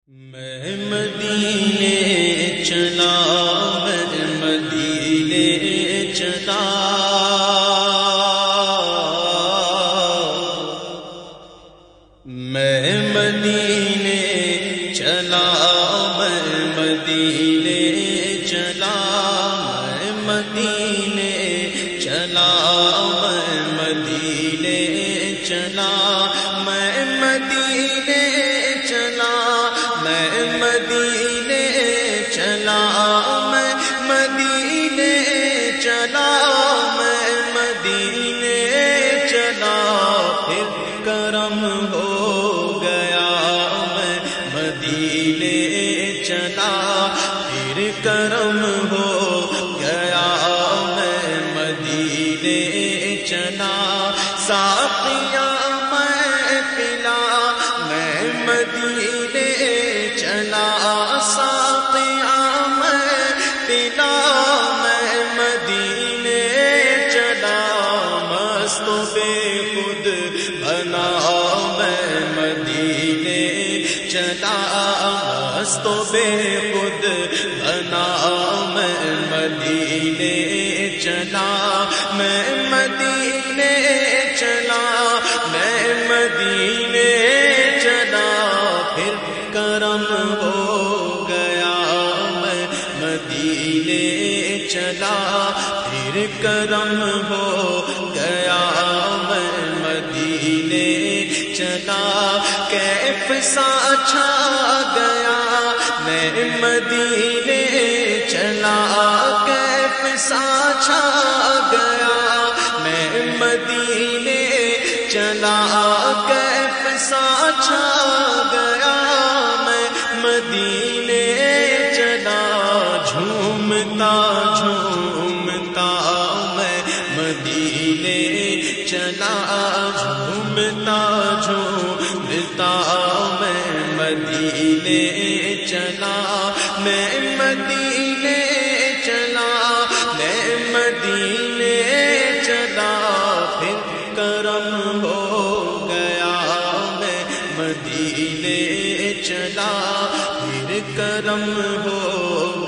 میں مدینے چلا، میں مدینے چلا، میں مدینے چلا، میں مدینے چلا، میں مدینے چلا، میں مدینے چلا، میں مدینے چلا، میں مدینے چلا، میں مدینے چلا، میں مدینے چلا، پھر کرم ہو گیا، میں مدینے چلا، پھر کرم ہو گیا، میں مدینے چلا، ساقیاں میں پلا، میں مدینے چلا، ساقیاں میں پلا، میں مدینے چلا، مست و بے خود بنا، میں مدینے چلا، مست و بے خود بنا، میں مدینے چلا، میں مدینے چلا، میں مدینے چلا، پھر کرم ہو گیا، میں مدینے چلا، پھر کرم ہو گیا، میں مدینے چلا، کیف سا چھا گیا، میں مدینے چلا، کیف سا چھا گیا، میں مدینے چلا، کیف سا چھا گیا، میں مدینے چلا، جھومتا جھومتا میں مدینے چلا، جھومتا جھومتا میں مدینے چلا، میں مدینے چلا، میں مدینے چلا، پھر کرم ہو گیا، میں مدینے چلا، پھر کرم ہو